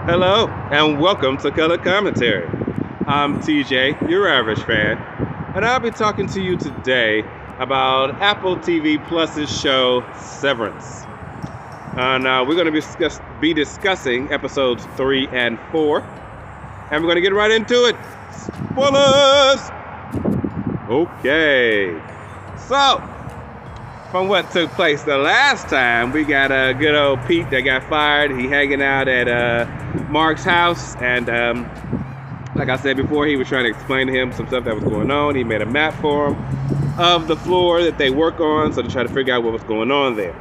Hello, and welcome to Color Commentary. I'm TJ, your average fan, and I'll be talking to you today about Apple TV Plus's show Severance. And we're going to be discussing episodes 3 and 4, and we're going to get right into it. Spoilers! Okay, so from what took place the last time, we got a good old Pete that got fired. He hanging out at Mark's house, and like I said before, he was trying to explain to him some stuff that was going on. He made a map for him of the floor that they work on, so to try to figure out what was going on there.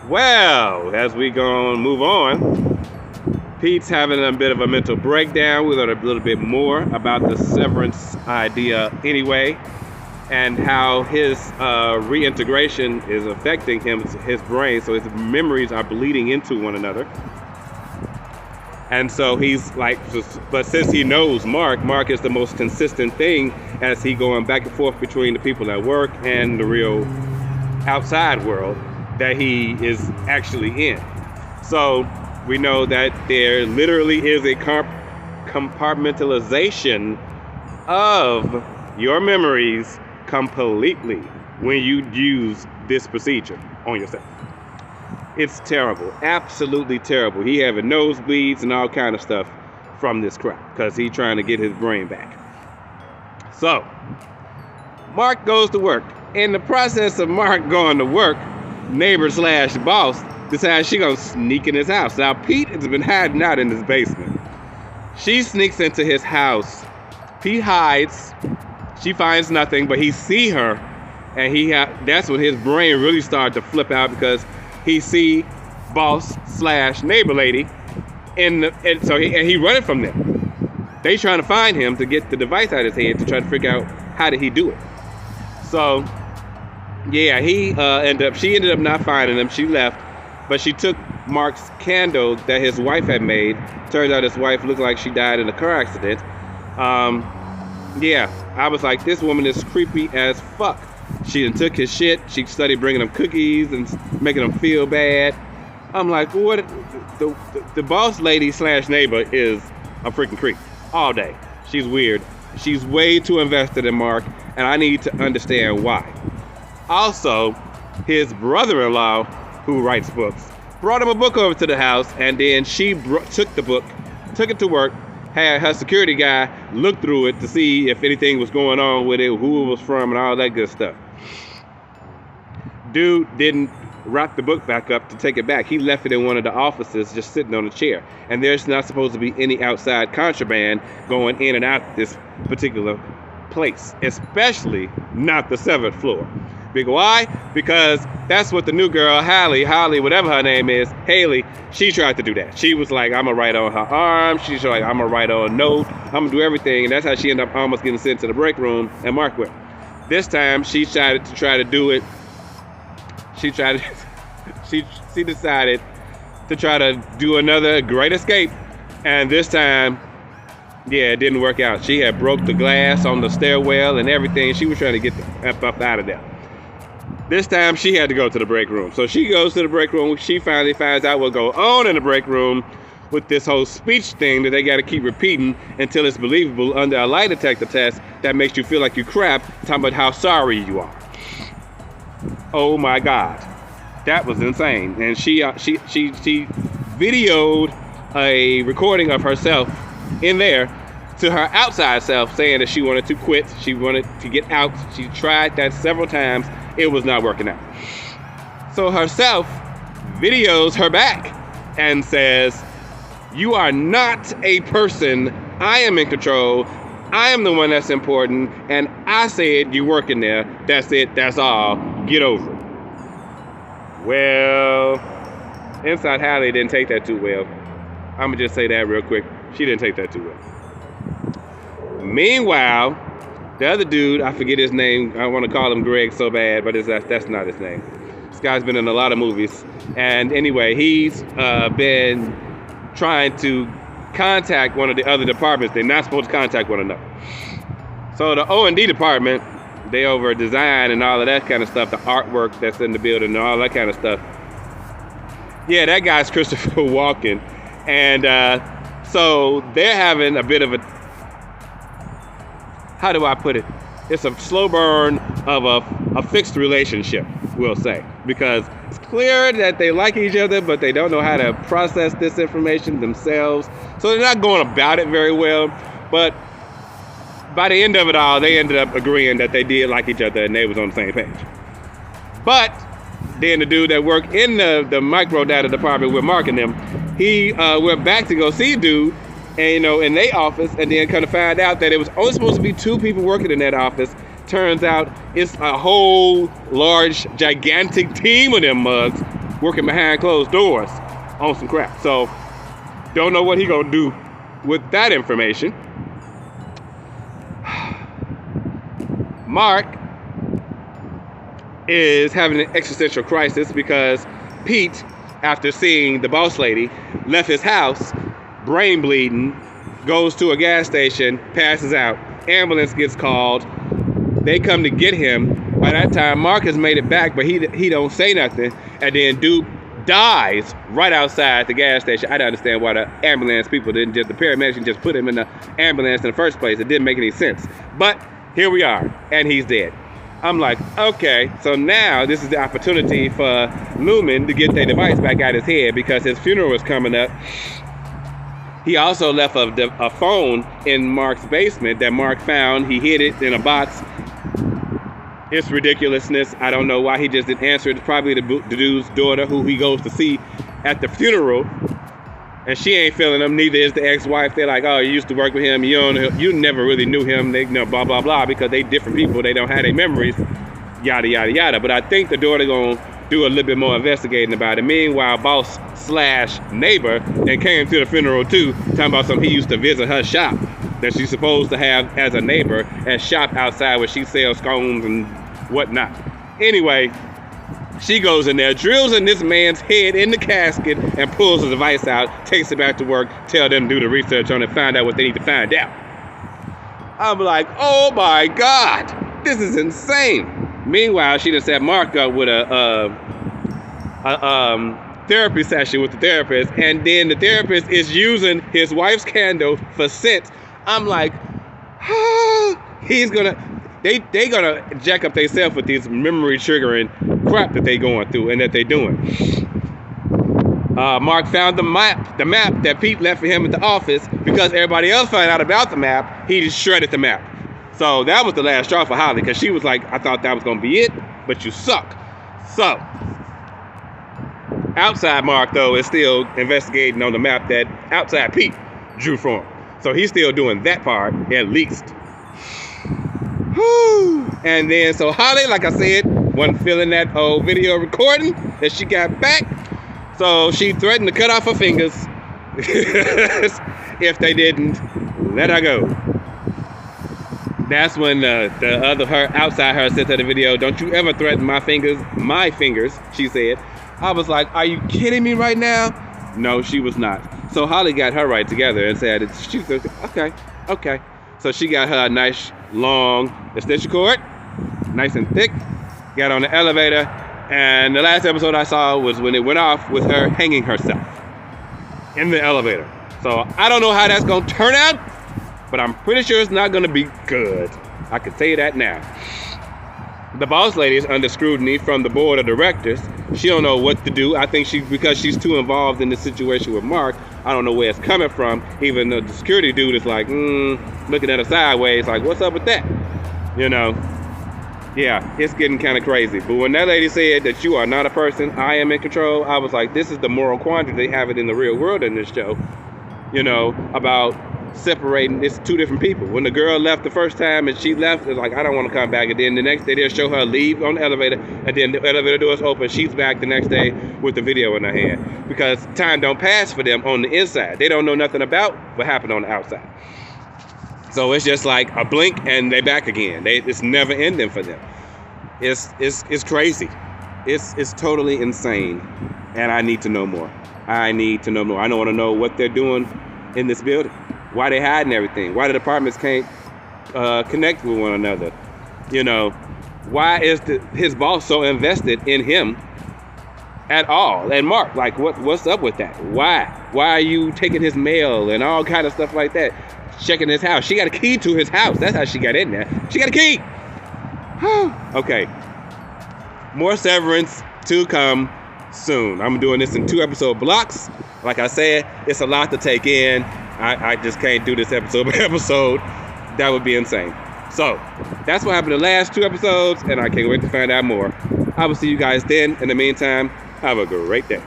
Well, as we move on, Pete's having a bit of a mental breakdown. We learn a little bit more about the severance idea anyway, and how his reintegration is affecting his brain, so his memories are bleeding into one another. And so he's like, but since he knows Mark is the most consistent thing as he going back and forth between the people at work and the real outside world that he is actually in. So we know that there literally is a compartmentalization of your memories completely when you use this procedure on yourself. It's terrible, absolutely terrible. He having nosebleeds and all kind of stuff from this crap because he's trying to get his brain back. So Mark goes to work. In the process of Mark going to work, neighbor/boss decides she gonna sneak in his house. Now Pete has been hiding out in his basement. She sneaks into his house. Pete hides. She finds nothing, but he see her, and that's when his brain really started to flip out because he see boss/neighbor lady, and so he running from them. They trying to find him to get the device out of his head to try to figure out how did he do it. So yeah, she ended up not finding him. She left, but she took Mark's candle that his wife had made. Turns out his wife looked like she died in a car accident. Yeah, I was like, this woman is creepy as fuck. She done took his shit. She started bringing him cookies and making him feel bad. I'm like, what? The boss lady/neighbor is a freaking creep all day. She's weird. She's way too invested in Mark, and I need to understand why. Also, his brother-in-law, who writes books, brought him a book over to the house, and then she took the book, took it to work, had her security guy look through it to see if anything was going on with it, who it was from, and all that good stuff. Dude didn't wrap the book back up to take it back. He left it in one of the offices just sitting on a chair. And there's not supposed to be any outside contraband going in and out this particular place, especially not the 7th floor. Why? Because that's what the new girl, Holly, whatever her name is, Haley, she tried to do that. She was like, I'm going to write on her arm. She's like, I'm going to write on a note. I'm going to do everything. And that's how she ended up almost getting sent to the break room and Mark went. This time, she decided to try to do it. She decided to try to do another great escape. And this time, yeah, it didn't work out. She had broke the glass on the stairwell and everything. She was trying to get the F up out of there. This time, she had to go to the break room. So she goes to the break room. She finally finds out what's going on in the break room with this whole speech thing that they got to keep repeating until it's believable under a lie detector test that makes you feel like you crap, talking about how sorry you are. Oh my God, that was insane. And she videoed a recording of herself in there to her outside self saying that she wanted to quit. She wanted to get out. She tried that several times. It was not working out. So herself videos her back and says, you are not a person. I am in control. I am the one that's important. And I said you work in there. That's it. That's all. Get over it. Well, Inside Hallie didn't take that too well. I'm going to just say that real quick. She didn't take that too well. Meanwhile, the other dude, I forget his name. I want to call him Greg so bad, but that's not his name. This guy's been in a lot of movies. And anyway, he's been trying to contact one of the other departments. They're not supposed to contact one another. So the O&D department, they over design and all of that kind of stuff, the artwork that's in the building and all that kind of stuff. Yeah, that guy's Christopher Walken. And So they're having a bit of a, how do I put it? It's a slow burn of a fixed relationship, we'll say, because it's clear that they like each other, but they don't know how to process this information themselves. So they're not going about it very well. But by the end of it all, they ended up agreeing that they did like each other and they was on the same page. But then the dude that worked in the micro data department with Mark and them, he went back to go see dude, and in their office, and then kind of find out that it was only supposed to be 2 people working in that office. Turns out it's a whole large, gigantic team of them mugs working behind closed doors on some crap. So don't know what he gonna do with that information. Mark is having an existential crisis because Pete, after seeing the boss lady, left his house, brain bleeding, goes to a gas station, passes out. Ambulance gets called. They come to get him. By that time, Mark has made it back, but he don't say nothing. And then dude dies right outside the gas station. I don't understand why the ambulance people didn't the paramedics didn't just put him in the ambulance in the first place. It didn't make any sense. But here we are, and he's dead. I'm like, okay, so now this is the opportunity for Lumen to get their device back out of his head because his funeral is coming up. He also left a phone in Mark's basement that Mark found. He hid it in a box. It's ridiculousness. I don't know why he just didn't answer. It's probably the dude's daughter who he goes to see at the funeral. And she ain't feeling him, neither is the ex-wife. They're like, oh, you used to work with him. You never really knew him. They blah, blah, blah, because they different people. They don't have their memories, yada, yada, yada. But I think the daughter going to do a little bit more investigating about it. Meanwhile, boss/neighbor then came to the funeral too, talking about something. He used to visit her shop that she's supposed to have as a neighbor and shop outside where she sells scones and whatnot. Anyway, she goes in there, drills in this man's head in the casket and pulls the device out, takes it back to work, tell them to do the research on it, find out what they need to find out. I'm like, oh my God, this is insane. Meanwhile, she just set Mark up with a therapy session with the therapist, and then the therapist is using his wife's candle for scent. I'm like, they gonna jack up themselves with these memory triggering crap that they going through and that they doing. Mark found the map that Pete left for him at the office. Because everybody else found out about the map, he just shredded the map. So that was the last straw for Holly, because she was like, I thought that was gonna be it, but you suck. So outside Mark though is still investigating on the map that outside Pete drew for him. So he's still doing that part at least. Whew. And then so Holly, like I said, wasn't feeling that old video recording that she got back. So she threatened to cut off her fingers if they didn't let her go. That's when the other her outside her sent her the video. Don't you ever threaten my fingers, she said. I was like, are you kidding me right now? No, she was not. So Holly got her right together and said, she said, okay. So she got her a nice long extension cord, nice and thick, got on the elevator, and the last episode I saw was when it went off with her hanging herself in the elevator. So I don't know how that's gonna turn out, but I'm pretty sure it's not gonna be good. I can tell you that now. The boss lady is under scrutiny from the board of directors. She don't know what to do. I think because she's too involved in the situation with Mark, I don't know where it's coming from. Even though the security dude is like, looking at her sideways, like, what's up with that? Yeah, it's getting kind of crazy. But when that lady said that you are not a person, I am in control, I was like, this is the moral quandary they have it in the real world in this show. About separating, it's two different people. When the girl left the first time and she left, it's like, I don't want to come back. And then the next day they'll show her leave on the elevator, and then the elevator doors open, she's back the next day with the video in her hand. Because time don't pass for them on the inside. They don't know nothing about what happened on the outside. So it's just like a blink and they back again. It's never ending for them. It's crazy. It's totally insane. And I need to know more. I don't want to know what they're doing in this building. Why they hiding everything? Why the departments can't connect with one another? Why is his boss so invested in him at all. And Mark, like, what's up with that? Why are you taking his mail and all kind of stuff like that? Checking his house. She got a key to his house. That's how she got in there. She got a key. Okay. More Severance to come soon. I'm doing this in 2 episode blocks. Like I said, it's a lot to take in. I just can't do this episode by episode. That would be insane. So that's what happened in the last 2 episodes, and I can't wait to find out more. I will see you guys then. In the meantime, have a great day.